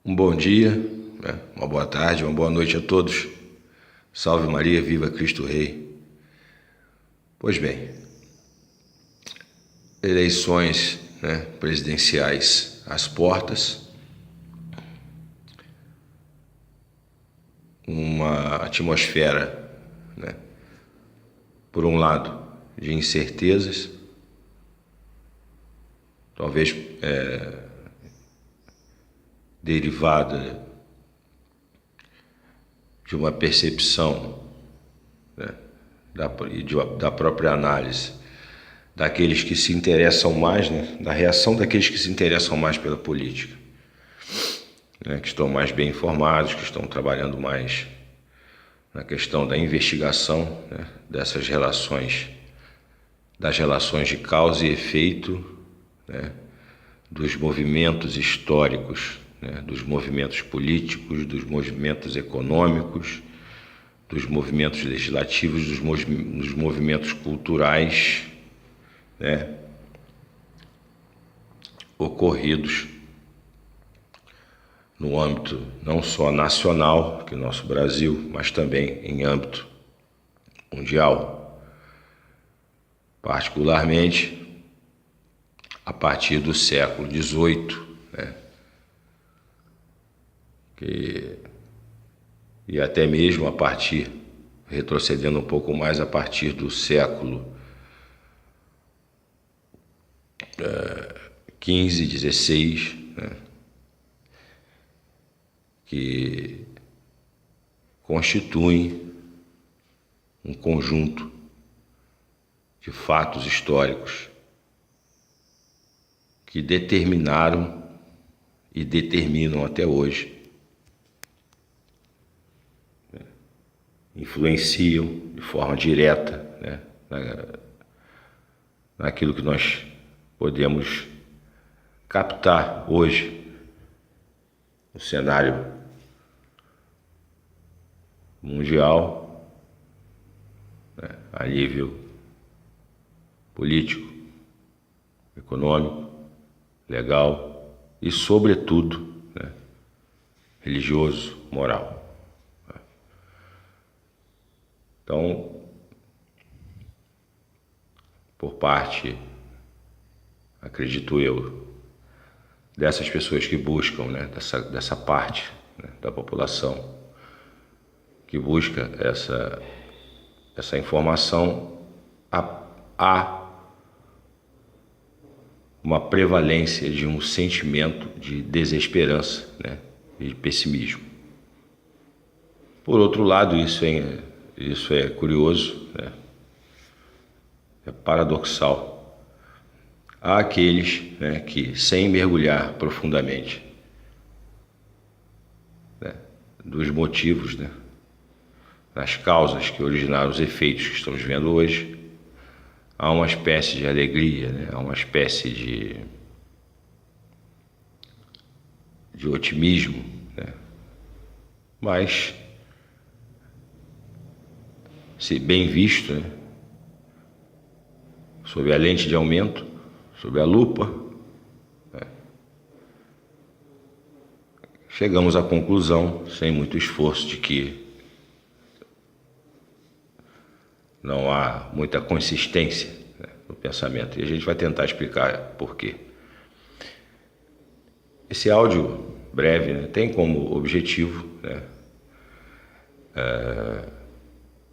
Um bom dia, né? Uma boa tarde, uma boa noite a todos. Salve Maria, viva Cristo Rei. Pois bem, eleições, né, presidenciais às portas, uma atmosfera, né, por um lado, de incertezas, talvez derivada de uma percepção, né, da própria análise daqueles que se interessam mais, né, da reação daqueles que se interessam mais pela política, né, que estão mais bem informados, que estão trabalhando mais na questão da investigação, né, dessas relações, das relações de causa e efeito, né, dos movimentos históricos, né, dos movimentos políticos, dos movimentos econômicos, dos movimentos legislativos, dos movimentos culturais, né, ocorridos no âmbito não só nacional, que é o nosso Brasil, mas também em âmbito mundial, particularmente a partir do século XVIII, né, e até mesmo a partir, retrocedendo um pouco mais, a partir do século XV, XVI, né, que constituem um conjunto de fatos históricos que determinaram e determinam até hoje, né, influenciam de forma direta, né, naquilo que nós podemos captar hoje no cenário mundial, né, a nível político, econômico, legal e, sobretudo, né, religioso, moral. Então, por parte, acredito eu, dessas pessoas que buscam, né, dessa parte, né, da população que busca essa informação, há uma prevalência de um sentimento de desesperança, né, e de pessimismo. Por outro lado, isso é curioso, né, é paradoxal. Há aqueles, né, que, sem mergulhar profundamente, né, dos motivos, né, nas causas que originaram os efeitos que estamos vendo hoje, há uma espécie de alegria, né, há uma espécie de otimismo, né, mas, se bem visto, né, sob a lente de aumento, sob a lupa, né, chegamos à conclusão, sem muito esforço, de que não há muita consistência, né, no pensamento. E a gente vai tentar explicar por quê. Esse áudio breve, né, tem como objetivo, né,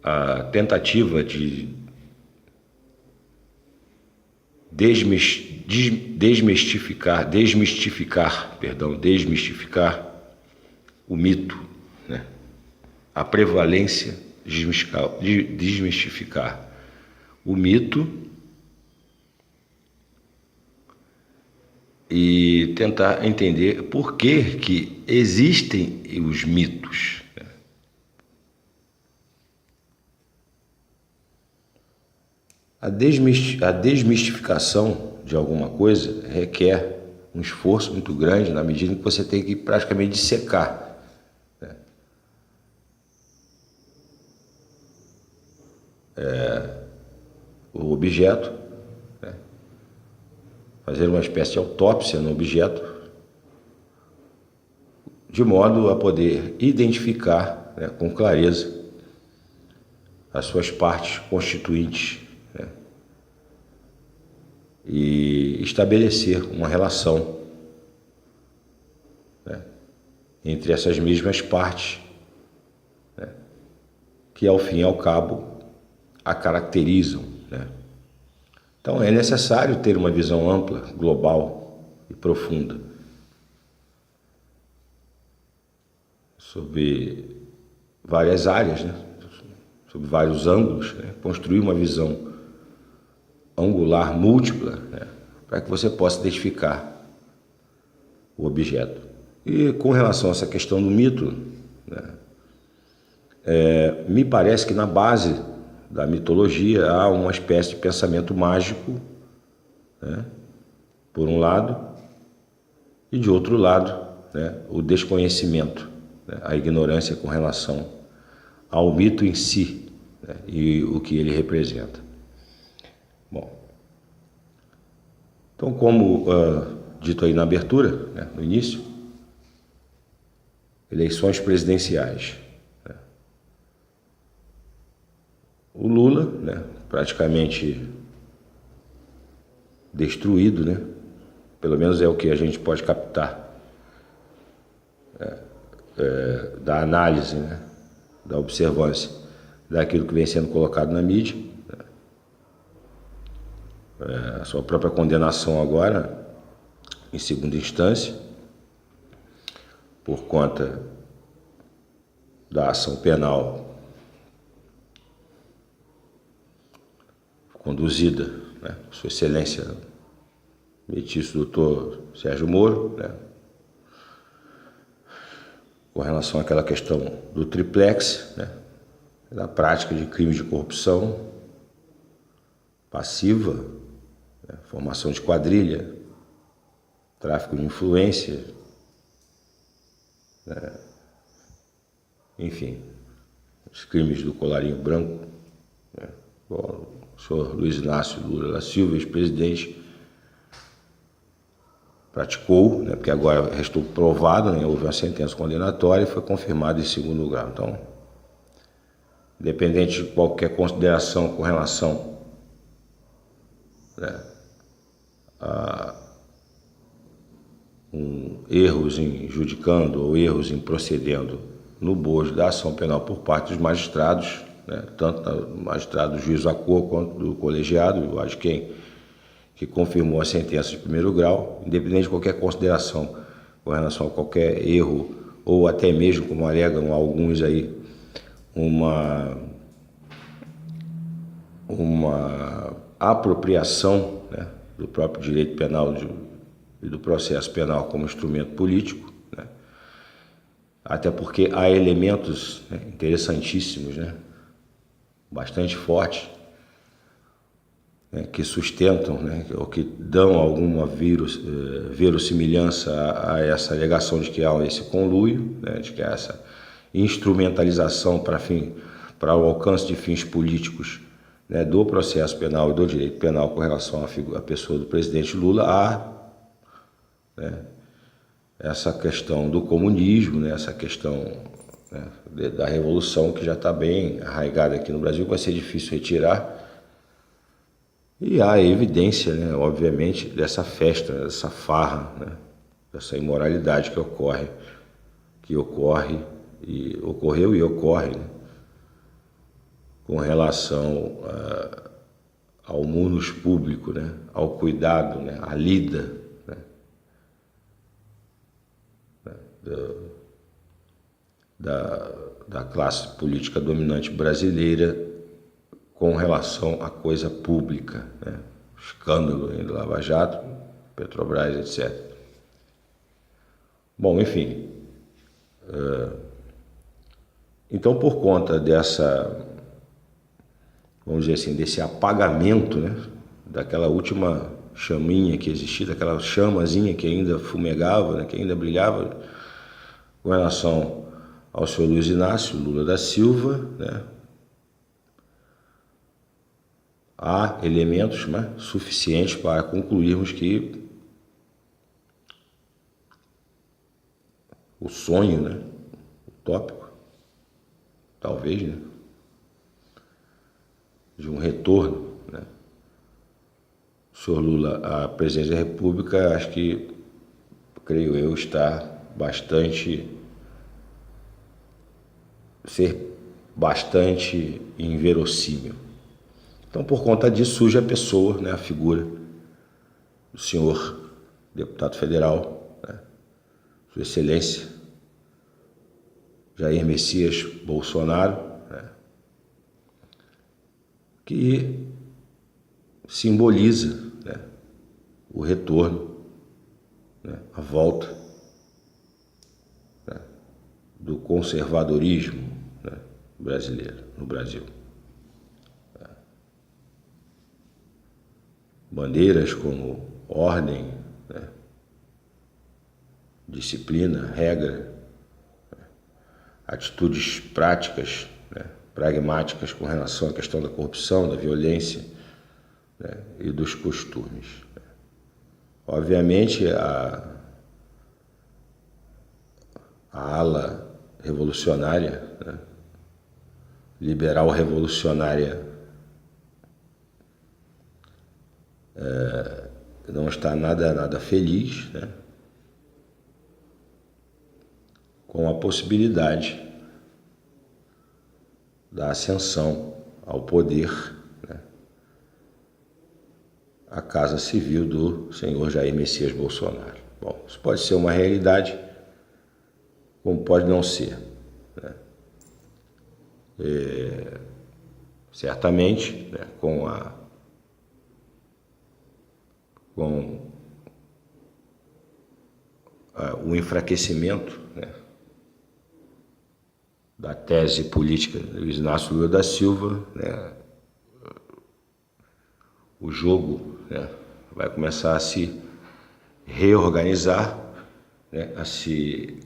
a tentativa de desmistificar o mito, né, a prevalência de desmistificar o mito e tentar entender por que existem os mitos. A desmistificação de alguma coisa requer um esforço muito grande, na medida em que você tem que praticamente dissecar, né, o objeto, né, fazer uma espécie de autópsia no objeto, de modo a poder identificar, né, com clareza as suas partes constituintes, né, e estabelecer uma relação, né, entre essas mesmas partes, né, que ao fim e ao cabo a caracterizam, né. Então é necessário ter uma visão ampla, global e profunda sobre várias áreas, né, sobre vários ângulos, né, construir uma visão angular múltipla, né, para que você possa identificar o objeto. E com relação a essa questão do mito, né, me parece que na base da mitologia há uma espécie de pensamento mágico, né, por um lado, e de outro lado, né, o desconhecimento, né, a ignorância com relação ao mito em si, né, e o que ele representa. Bom, então como dito aí na abertura, né, no início, eleições presidenciais. Né? O Lula, né, praticamente destruído, né, pelo menos é o que a gente pode captar da análise, né, da observância daquilo que vem sendo colocado na mídia. A sua própria condenação agora, em segunda instância, por conta da ação penal conduzida, né, por Sua Excelência Metiço Doutor Sérgio Moro, né, com relação àquela questão do triplex, né, da prática de crimes de corrupção passiva, né, formação de quadrilha, tráfico de influência, né, enfim, os crimes do colarinho branco, né, o senhor Luiz Inácio Lula da Silva, ex-presidente, praticou, né, porque agora restou provado, né, houve uma sentença condenatória e foi confirmado em segundo grau. Então, independente de qualquer consideração com relação, né, a erros em judicando ou erros em procedendo no bojo da ação penal por parte dos magistrados, né, tanto do magistrado do juiz à cor quanto do colegiado, eu acho que confirmou a sentença de primeiro grau, independente de qualquer consideração com relação a qualquer erro, ou até mesmo, como alegam alguns aí, uma apropriação, né, do próprio direito penal e do processo penal como instrumento político, né, até porque há elementos, né, interessantíssimos, né, bastante fortes, né, que sustentam, né, ou que dão alguma verossimilhança a essa alegação de que há esse conluio, né, de que há essa instrumentalização para o alcance de fins políticos, né, do processo penal e do direito penal com relação à pessoa do presidente Lula. Há, né, essa questão do comunismo, né, essa questão, né, da revolução que já está bem arraigada aqui no Brasil, vai ser difícil retirar. E há a evidência, né, obviamente, dessa festa, dessa farra, né, dessa imoralidade que ocorre e ocorreu e ocorre, né, com relação ao munus público, né, ao cuidado, né, à lida, né, da classe política dominante brasileira com relação à coisa pública, né, escândalo em Lava Jato, Petrobras, etc. Bom, enfim, então por conta dessa, vamos dizer assim, desse apagamento, né, daquela última chaminha que existia, daquela chamazinha que ainda fumegava, né, que ainda brilhava, com relação ao senhor Luiz Inácio Lula da Silva, né, há elementos, né, suficientes para concluirmos que o sonho, né, utópico, talvez, né, de um retorno, né, o senhor Lula à presidência da República, acho que, creio eu, está ser bastante inverossímil. Então, por conta disso, surge a pessoa, né, a figura do senhor deputado federal, né, Sua Excelência Jair Messias Bolsonaro, né, que simboliza, né, o retorno, né, a volta, né, do conservadorismo, né, brasileiro, no Brasil. Bandeiras como ordem, né, disciplina, regra, né, atitudes práticas, né, pragmáticas com relação à questão da corrupção, da violência, né, e dos costumes. Obviamente, a ala revolucionária, né, liberal revolucionária, não está nada feliz, né, com a possibilidade da ascensão ao poder, né, à Casa Civil do senhor Jair Messias Bolsonaro. Bom, isso pode ser uma realidade, como pode não ser, né? Certamente, né, com o enfraquecimento, né, da tese política de Luiz Inácio Lula da Silva, né, o jogo, né, vai começar a se reorganizar, né, a se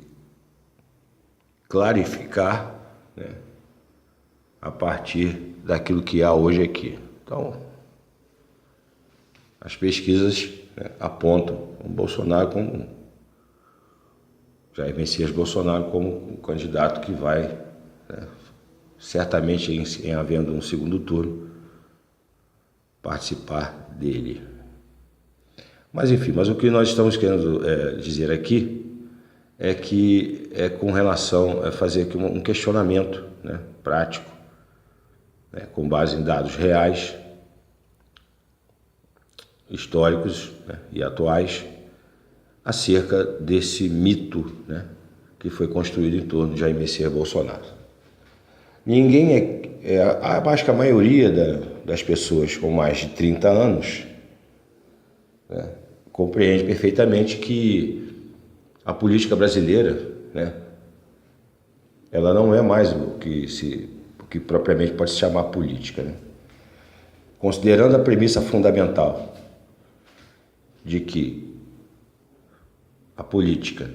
clarificar, né, a partir daquilo que há hoje aqui. Então, as pesquisas, né, apontam o Bolsonaro como Jair Messias Bolsonaro como um candidato que vai, né, certamente em havendo um segundo turno, participar dele. Mas enfim, o que nós estamos querendo dizer aqui é que com relação a fazer aqui um questionamento, né, prático, né, com base em dados reais, históricos, né, e atuais, acerca desse mito, né, que foi construído em torno de Jair Messias Bolsonaro. Acho que a maioria das pessoas com mais de 30 anos, né, compreende perfeitamente que a política brasileira, né, ela não é mais o que propriamente pode se chamar política, né? Considerando a premissa fundamental de que a política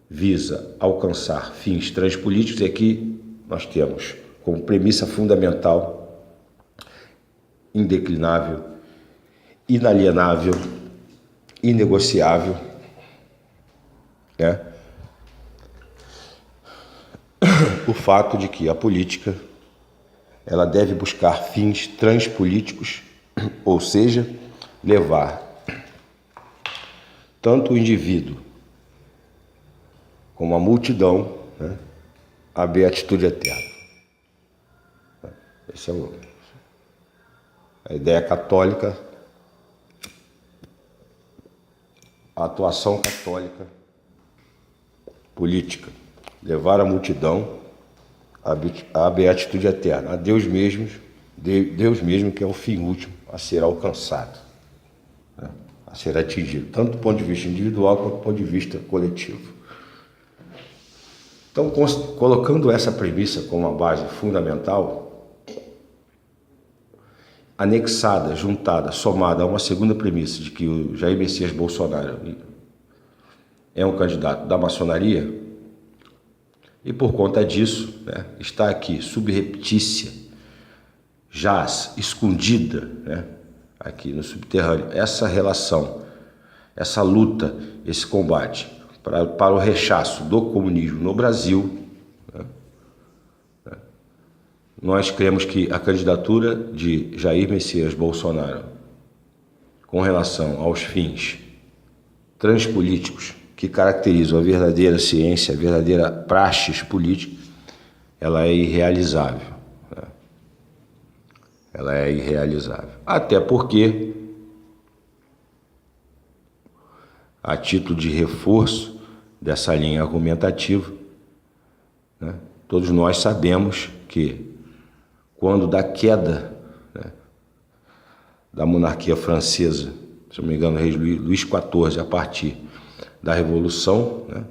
visa alcançar fins transpolíticos, é que nós temos como premissa fundamental, indeclinável, inalienável, inegociável, né, o fato de que a política ela deve buscar fins transpolíticos, ou seja, levar tanto o indivíduo como a multidão, né, à beatitude eterna. Essa é a ideia católica, a atuação católica política, levar a multidão à beatitude eterna, a Deus mesmo que é o fim último a ser alcançado, né, a ser atingido, tanto do ponto de vista individual quanto do ponto de vista coletivo. Então, colocando essa premissa como uma base fundamental, anexada, juntada, somada a uma segunda premissa de que o Jair Messias Bolsonaro é um candidato da maçonaria, e por conta disso, né, está aqui subreptícia, jaz, escondida, né, aqui no subterrâneo, essa relação, essa luta, esse combate para o rechaço do comunismo no Brasil, né? Nós cremos que a candidatura de Jair Messias Bolsonaro, com relação aos fins transpolíticos que caracterizam a verdadeira ciência, a verdadeira praxis política, ela é irrealizável. Né? Ela é irrealizável. Até porque, a título de reforço dessa linha argumentativa, né, todos nós sabemos que quando da queda, né, da monarquia francesa, se não me engano, o rei Luís XIV, a partir da Revolução, né,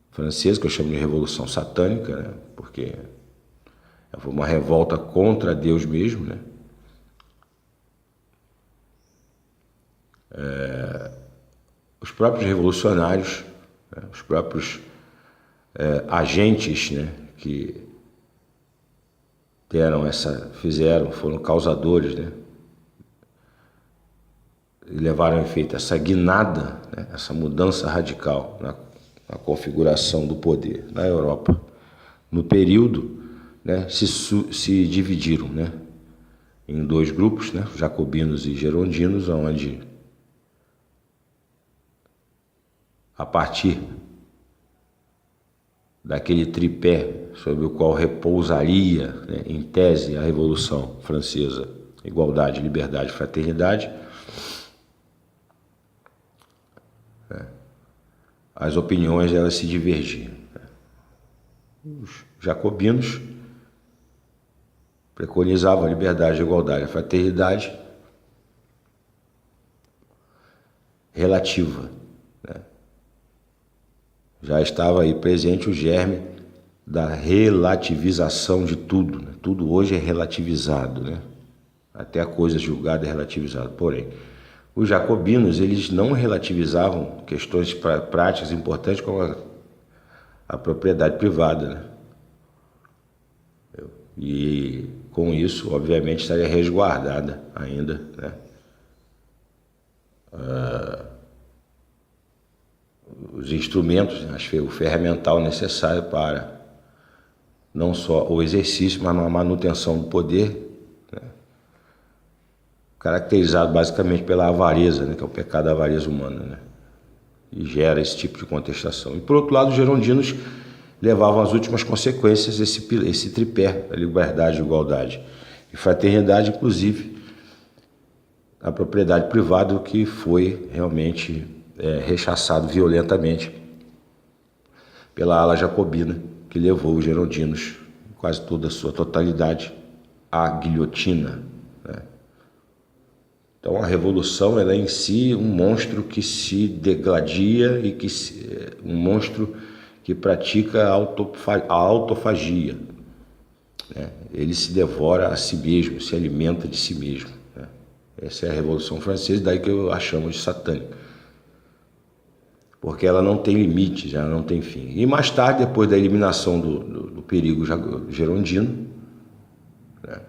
francesa, que eu chamo de Revolução Satânica, né, porque foi uma revolta contra Deus mesmo, né? Os próprios revolucionários, né, os próprios agentes, né, que foram causadores, né, e levaram a efeito essa guinada, né, essa mudança radical na configuração do poder na Europa. No período, né, se dividiram, né, em dois grupos, né, jacobinos e girondinos, onde a partir daquele tripé sobre o qual repousaria, né, em tese, a Revolução Francesa: igualdade, liberdade, fraternidade, né, as opiniões elas se divergiam. Os jacobinos preconizavam a liberdade, a igualdade, a fraternidade relativa, né? Já estava aí presente o germe da relativização de tudo, né? Tudo hoje é relativizado, né? Até a coisa julgada é relativizada. Porém, os jacobinos, eles não relativizavam questões práticas importantes como a propriedade privada, né? E com isso, obviamente, estaria resguardada ainda, né, os instrumentos, né, o ferramental necessário para não só o exercício, mas a manutenção do poder, né, caracterizado basicamente pela avareza, né, que é o pecado da avareza humana, né, e gera esse tipo de contestação. E por outro lado, os girondinos levavam às últimas consequências esse tripé, a liberdade, a igualdade e fraternidade, inclusive a propriedade privada, o que foi realmente rechaçado violentamente pela ala jacobina, que levou os girondinos, quase toda a sua totalidade, à guilhotina, né? Então a revolução ela é em si um monstro que se degladia e um monstro que pratica a autofagia, né? Ele se devora a si mesmo, se alimenta de si mesmo, né? Essa é a Revolução Francesa, daí que eu a chamo de satânica, porque ela não tem limite, já não tem fim. E mais tarde, depois da eliminação do perigo gerondino, né,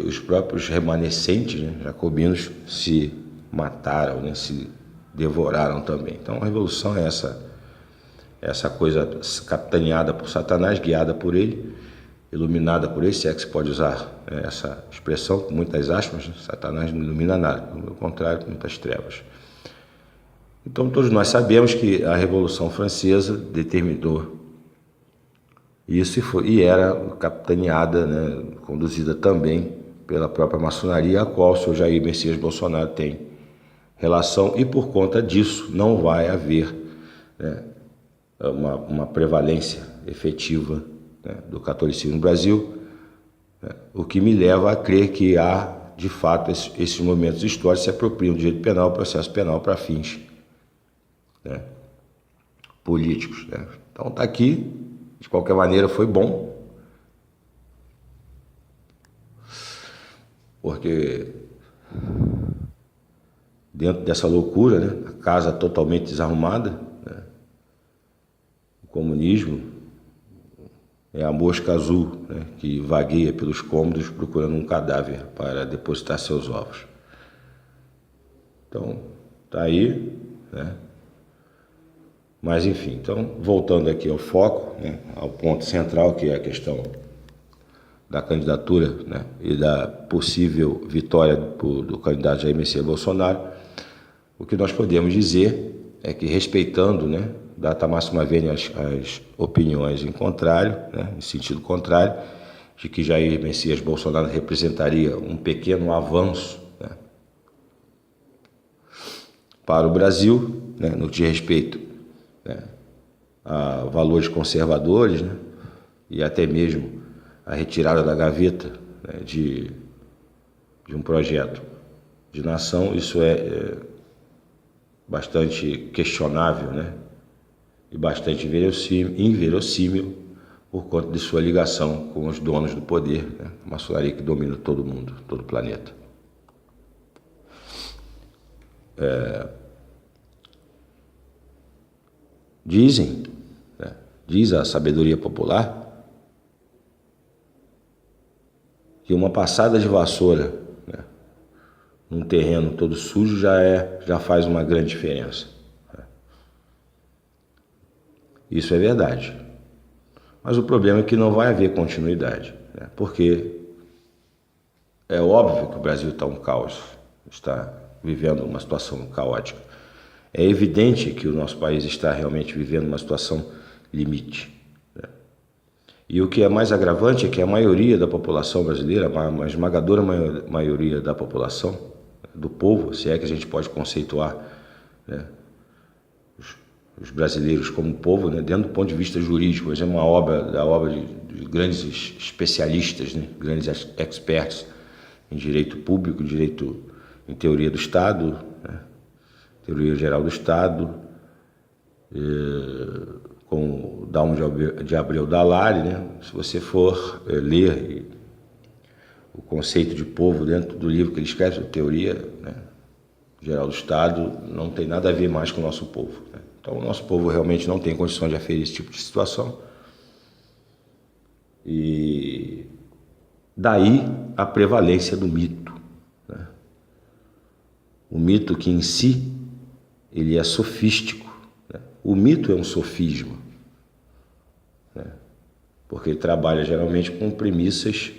os próprios remanescentes, né, jacobinos se mataram, né, se devoraram também. Então a revolução é essa coisa capitaneada por Satanás, guiada por ele, iluminada por ele, se é que se pode usar essa expressão, com muitas aspas, né? Satanás não ilumina nada, pelo contrário, muitas trevas. Então todos nós sabemos que a Revolução Francesa determinou isso e era capitaneada, né, conduzida também pela própria maçonaria, a qual o senhor Jair Messias Bolsonaro tem relação, e por conta disso não vai haver, né, uma prevalência efetiva, né, do catolicismo no Brasil, né, o que me leva a crer que há, de fato, esses momentos históricos se apropriam do direito penal, processo penal para fins, né, políticos, né? Então está aqui, de qualquer maneira foi bom, porque dentro dessa loucura, né, a casa totalmente desarrumada, né, o comunismo é a mosca azul, né, que vagueia pelos cômodos procurando um cadáver para depositar seus ovos. Então, está aí, né, Mas enfim, então voltando aqui ao foco, né, ao ponto central, que é a questão da candidatura, né, e da possível vitória do candidato Jair Messias Bolsonaro, o que nós podemos dizer é que, respeitando, né, data máxima vênia as opiniões em contrário, né, em sentido contrário, de que Jair Messias Bolsonaro representaria um pequeno avanço, né, para o Brasil, né, no que diz respeito, né, a valores conservadores, né, e até mesmo a retirada da gaveta, né, de um projeto de nação. Isso é bastante questionável, né, e bastante inverossímil por conta de sua ligação com os donos do poder, né, a maçonaria que domina todo mundo, todo o planeta. Dizem, né, diz a sabedoria popular, que uma passada de vassoura, né, num terreno todo sujo já faz uma grande diferença. Isso é verdade. Mas o problema é que não vai haver continuidade, né, porque é óbvio que o Brasil está um caos, está vivendo uma situação caótica. É evidente que o nosso país está realmente vivendo uma situação limite, né? E o que é mais agravante é que a maioria da população brasileira, a esmagadora maioria da população, do povo, se é que a gente pode conceituar, né, os brasileiros como povo, né, dentro do ponto de vista jurídico, é uma obra de grandes especialistas, né, grandes experts em direito público, direito em teoria do Estado, né, teoria geral do Estado, com o Dalmo de Abreu Dallari, né? Se você for ler o conceito de povo dentro do livro que ele escreve, teoria, né, geral do Estado, não tem nada a ver mais com o nosso povo, né? Então, o nosso povo realmente não tem condições de aferir esse tipo de situação. E daí a prevalência do mito, né? O mito que em si ele é sofístico, né? O mito é um sofisma, né, porque ele trabalha geralmente com premissas,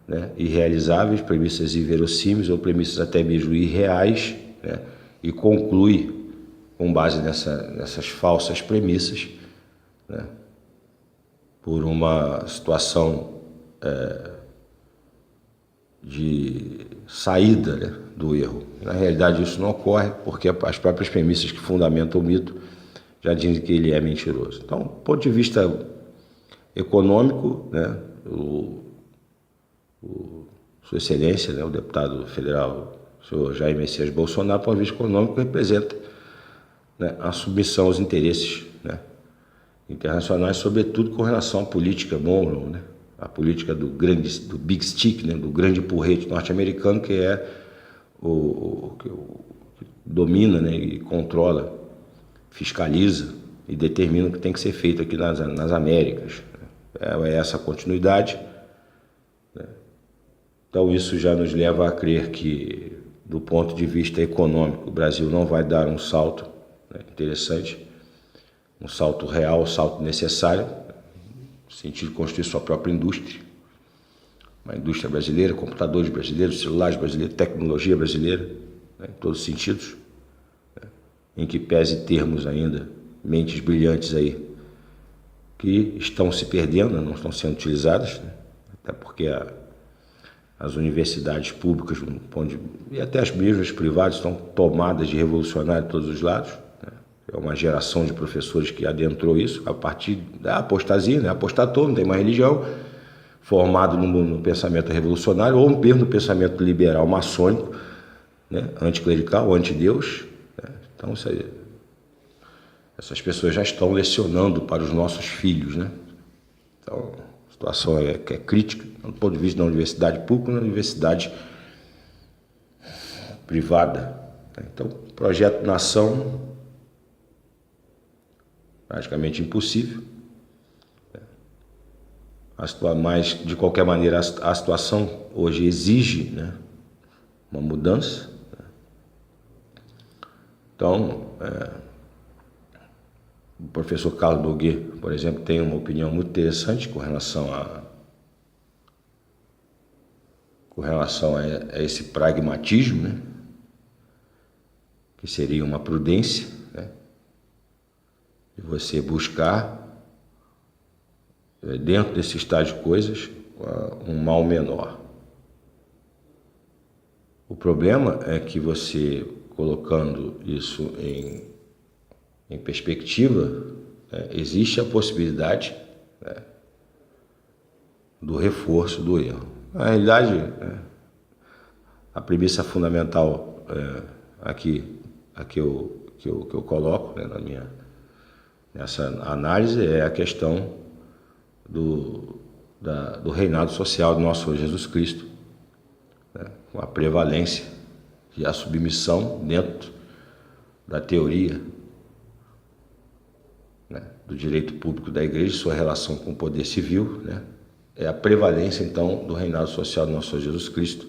né, irrealizáveis, premissas inverossímeis ou premissas até mesmo irreais, né, e conclui com base nessas falsas premissas, né, por uma situação de saída, né, do erro. Na realidade, isso não ocorre porque as próprias premissas que fundamentam o mito já dizem que ele é mentiroso. Então, do ponto de vista econômico, né, Sua Excelência, né, o deputado federal, o senhor Jair Messias Bolsonaro, do ponto de vista econômico, representa, né, a submissão aos interesses, né, internacionais, sobretudo com relação à política Monroe, né, a política do Big Stick, né, do grande porrete norte-americano, que é que domina, né, e controla, fiscaliza e determina o que tem que ser feito aqui nas Américas. É essa a continuidade, né? Então isso já nos leva a crer que, do ponto de vista econômico, o Brasil não vai dar um salto, né, interessante, um salto real, um salto necessário, no sentido de construir sua própria indústria, uma indústria brasileira, computadores brasileiros, celulares brasileiros, tecnologia brasileira, né, em todos os sentidos, né, em que pese termos ainda mentes brilhantes aí que estão se perdendo, não estão sendo utilizadas, né, até porque as universidades públicas e até as mesmas privadas estão tomadas de revolucionários de todos os lados, né. É uma geração de professores que adentrou isso a partir da apostasia, né, apostatou, não tem mais religião, formado no pensamento revolucionário ou mesmo no pensamento liberal maçônico, né, anticlerical, antideus, né. Então essas pessoas já estão lecionando para os nossos filhos, né? Então a situação é crítica, do ponto de vista da universidade pública e da universidade privada, né? Então, projeto nação praticamente impossível, né? Mas de qualquer maneira a situação hoje exige, né, uma mudança, né? Então o professor Carlos Nogueira, por exemplo, tem uma opinião muito interessante com relação a esse pragmatismo, né? Que seria uma prudência, né? De você buscar, dentro desse estágio de coisas, um mal menor. O problema é que você, colocando isso em perspectiva, existe a possibilidade, né, do reforço do erro. Na realidade, a premissa fundamental aqui que eu coloco, né, nessa análise é a questão do reinado social do nosso Senhor Jesus Cristo, né, com a prevalência e a submissão dentro da teoria, né, do direito público da igreja, sua relação com o poder civil, né, é a prevalência então do reinado social do nosso Senhor Jesus Cristo,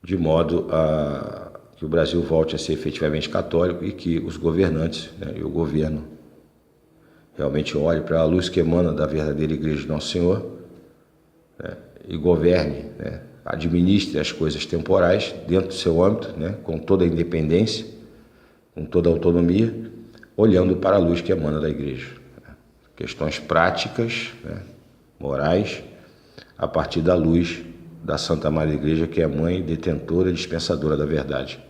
de modo a que o Brasil volte a ser efetivamente católico e que os governantes, né, e o governo realmente olhe para a luz que emana da verdadeira igreja de Nosso Senhor, né, e governe, né, administre as coisas temporais dentro do seu âmbito, né, com toda a independência, com toda a autonomia, olhando para a luz que emana da igreja. Questões práticas, né, morais, a partir da luz da Santa Madre Igreja, que é mãe, detentora e dispensadora da verdade.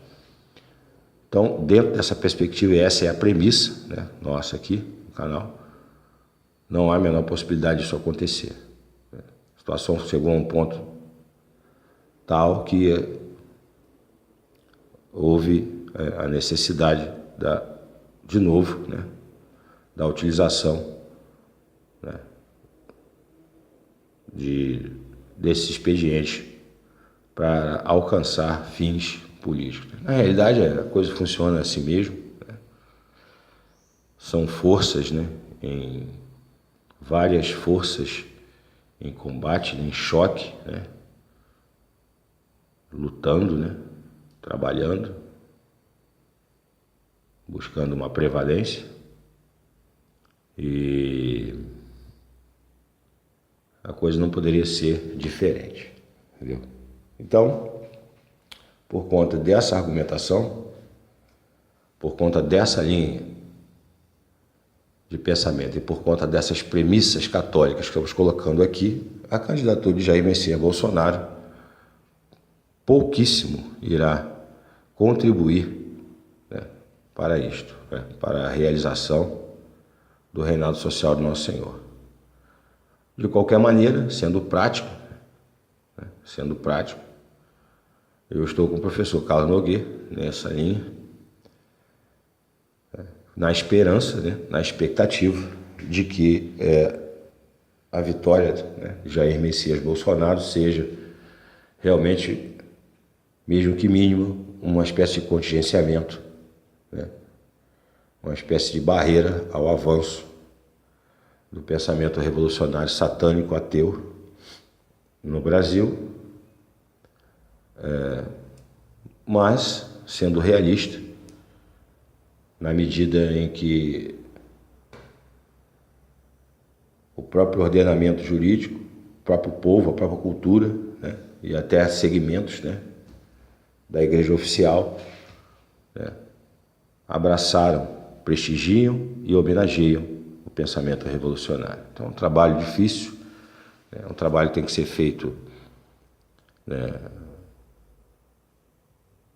Então, dentro dessa perspectiva, e essa é a premissa, né, nossa aqui no canal, não há a menor possibilidade disso acontecer. A situação chegou a um ponto tal que houve a necessidade de novo, né, da utilização, né, desse expediente para alcançar fins políticos. Na realidade, a coisa funciona assim mesmo, né? São forças, né, várias forças em combate, em choque, né, lutando, né, trabalhando, buscando uma prevalência, e a coisa não poderia ser diferente, entendeu? Então, por conta dessa argumentação, por conta dessa linha de pensamento e por conta dessas premissas católicas que estamos colocando aqui, a candidatura de Jair Messias Bolsonaro pouquíssimo irá contribuir, né, para isto, né, para a realização do reinado social do Nosso Senhor. De qualquer maneira, sendo prático, eu estou com o professor Carlos Nogueira nessa linha, na esperança, né, na expectativa de que a vitória, né, de Jair Messias Bolsonaro seja realmente, mesmo que mínimo, uma espécie de contingenciamento, né, uma espécie de barreira ao avanço do pensamento revolucionário satânico ateu no Brasil, mas sendo realista, na medida em que o próprio ordenamento jurídico, o próprio povo, a própria cultura, né, e até segmentos, né, da igreja oficial, né, abraçaram, prestigiam e homenageiam o pensamento revolucionário. Então é um trabalho difícil, é um trabalho que tem que ser feito, né,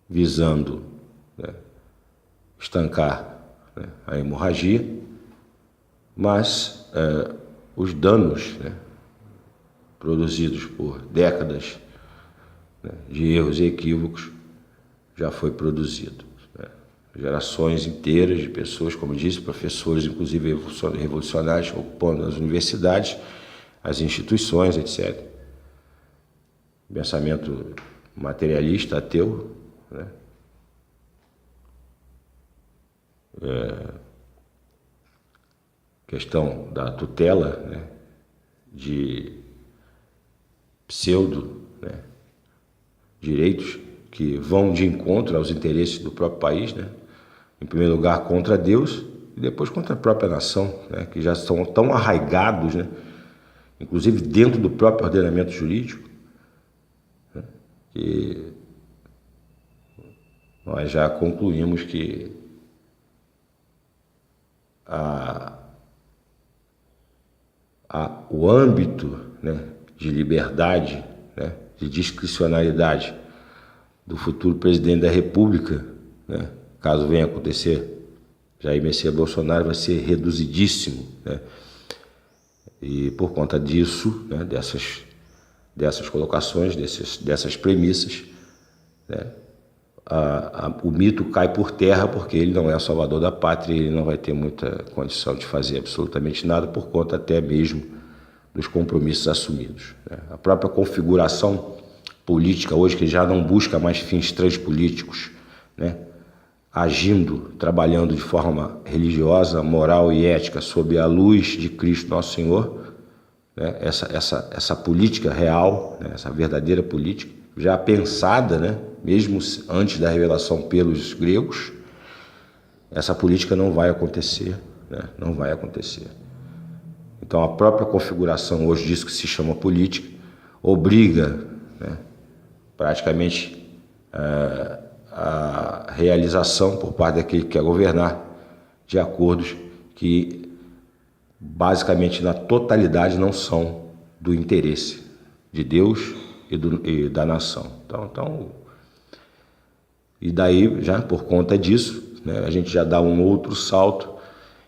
visando, né, estancar, né, a hemorragia, mas os danos, né, produzidos por décadas, né, de erros e equívocos já foi produzido, né? Gerações inteiras de pessoas, como disse, professores, inclusive revolucionários, ocupando as universidades, as instituições, etc. Pensamento materialista, ateu, né? Questão da tutela, né, de pseudo, né, direitos que vão de encontro aos interesses do próprio país, né? Em primeiro lugar, contra Deus e depois contra a própria nação, né, que já estão tão arraigados, né, inclusive dentro do próprio ordenamento jurídico, né, que nós já concluímos que o âmbito, né, de liberdade, né, de discricionariedade do futuro presidente da República, né, caso venha a acontecer, Jair Messias Bolsonaro, vai ser reduzidíssimo, né? E por conta disso, né, dessas colocações, dessas premissas, né, o mito cai por terra, porque ele não é o salvador da pátria, ele não vai ter muita condição de fazer absolutamente nada, por conta até mesmo dos compromissos assumidos, né? A própria configuração política hoje, que já não busca mais fins transpolíticos, né, agindo, trabalhando de forma religiosa, moral e ética sob a luz de Cristo Nosso Senhor, né, essa política real, né, essa verdadeira política, já pensada, né, mesmo antes da revelação pelos gregos, essa política não vai acontecer, né, não vai acontecer. Então a própria configuração hoje disso que se chama política obriga, né, praticamente a realização por parte daquele que quer governar de acordos que basicamente na totalidade não são do interesse de Deus e da nação. E daí, já por conta disso, né, a gente já dá um outro salto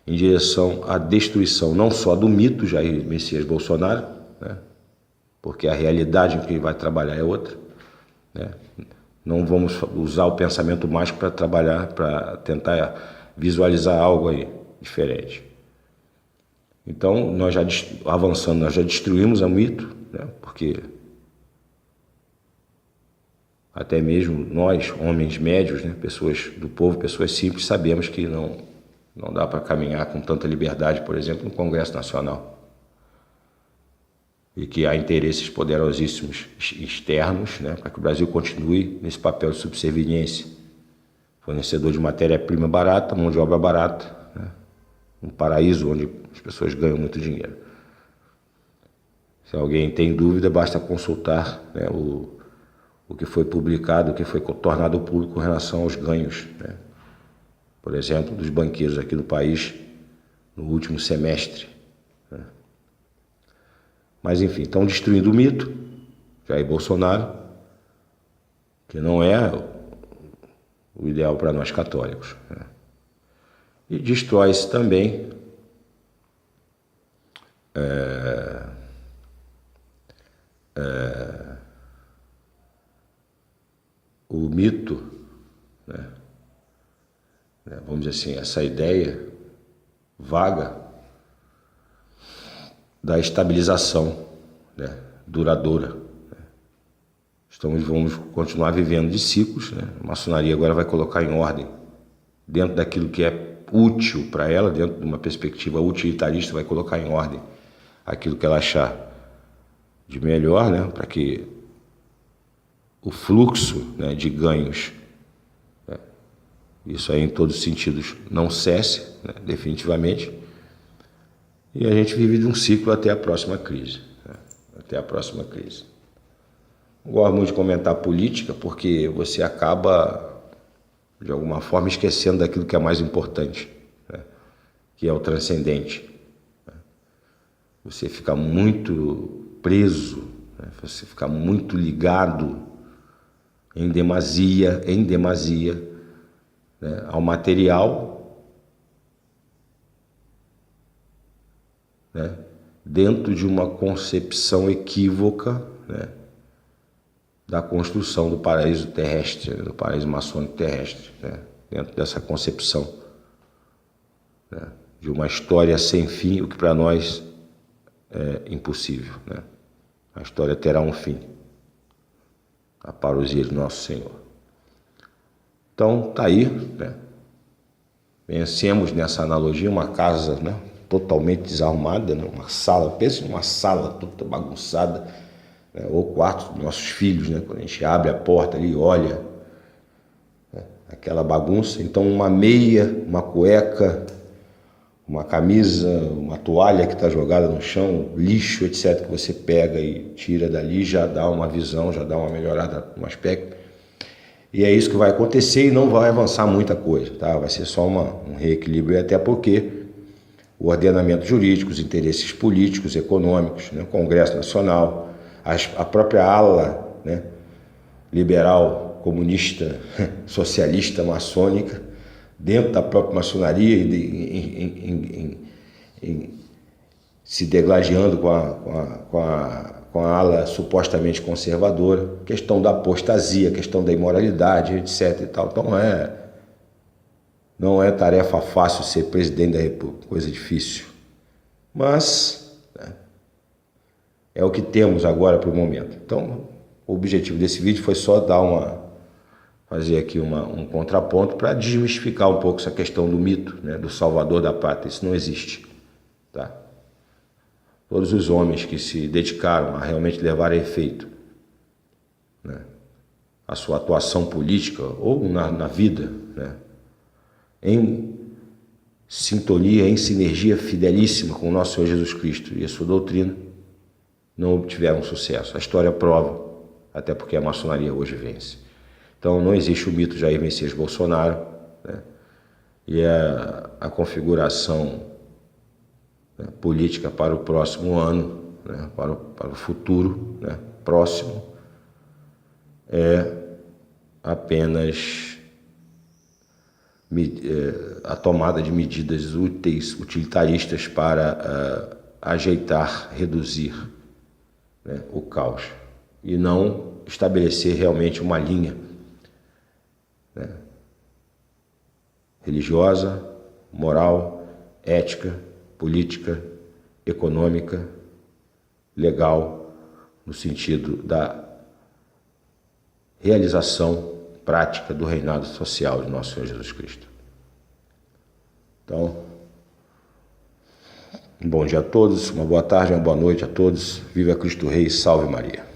em direção à destruição não só do mito Jair Messias Bolsonaro, né, porque a realidade em que ele vai trabalhar é outra, né? Não vamos usar o pensamento mágico para trabalhar, para tentar visualizar algo aí diferente. Então, nós já avançando, nós já destruímos o mito, né? Porque até mesmo nós, homens médios, né? Pessoas do povo, pessoas simples, sabemos que não dá para caminhar com tanta liberdade, por exemplo, no Congresso Nacional. E que há interesses poderosíssimos externos, né, para que o Brasil continue nesse papel de subserviência, fornecedor de matéria-prima barata, mão de obra barata, né, um paraíso onde as pessoas ganham muito dinheiro. Se alguém tem dúvida, basta consultar, né, o que foi publicado, o que foi tornado público com relação aos ganhos, né, por exemplo, dos banqueiros aqui no país no último semestre, né. Mas enfim, estão destruindo o mito, Jair Bolsonaro, que não é o ideal para nós católicos, né? E destrói-se também o mito, né? Vamos dizer assim, essa ideia vaga da estabilização, né, duradoura, né? Vamos continuar vivendo de ciclos, né? A maçonaria agora vai colocar em ordem, dentro daquilo que é útil para ela, dentro de uma perspectiva utilitarista, vai colocar em ordem aquilo que ela achar de melhor, né, para que o fluxo, né, de ganhos, né, isso aí em todos os sentidos, não cesse, né, definitivamente. E a gente vive de um ciclo até a próxima crise, né? Até a próxima crise. Não gosto muito de comentar política, porque você acaba, de alguma forma, esquecendo daquilo que é mais importante, né, que é o transcendente, né? Você fica muito preso, né? Você fica muito ligado em demasia, né, ao material, né, dentro de uma concepção equívoca, né, da construção do paraíso terrestre, do paraíso maçônico terrestre, né, dentro dessa concepção, né, de uma história sem fim, o que para nós é impossível, né? A história terá um fim, a parousia de Nosso Senhor. Então, tá aí, né? Pensemos nessa analogia, uma casa, né, totalmente desarrumada, né? Uma sala, pense numa sala toda bagunçada, né? Ou quarto dos nossos filhos, né? Quando a gente abre a porta ali e olha, né, aquela bagunça. Então uma meia, uma cueca, uma camisa, uma toalha que está jogada no chão, lixo, etc., que você pega e tira dali, já dá uma visão, já dá uma melhorada no aspecto. E é isso que vai acontecer e não vai avançar muita coisa, tá? Vai ser só um reequilíbrio, até porque o ordenamento jurídico, os interesses políticos, econômicos, né? O Congresso Nacional, a própria ala, né? Liberal, comunista, socialista, maçônica, dentro da própria maçonaria, se degladiando com a ala supostamente conservadora, questão da apostasia, questão da imoralidade, etc. E tal. Então não é tarefa fácil ser presidente da República, coisa difícil. Mas, né, é o que temos agora para o momento. Então, o objetivo desse vídeo foi só fazer aqui um contraponto para desmistificar um pouco essa questão do mito, né, do salvador da pátria. Isso não existe, tá? Todos os homens que se dedicaram a realmente levar a efeito, né, a sua atuação política ou na vida, né, em sintonia, em sinergia fidelíssima com o nosso Senhor Jesus Cristo e a sua doutrina, não obtiveram sucesso. A história prova, até porque a maçonaria hoje vence. Então não existe o mito Jair Messias Bolsonaro, né, e a configuração, né, política para o próximo ano, né, para o futuro, né, próximo, é apenas a tomada de medidas úteis, utilitaristas para ajeitar, reduzir, né, o caos, e não estabelecer realmente uma linha, né, religiosa, moral, ética, política, econômica, legal, no sentido da realização prática do reinado social de nosso Senhor Jesus Cristo. Então, um bom dia a todos, uma boa tarde, uma boa noite a todos. Viva Cristo Rei, salve Maria.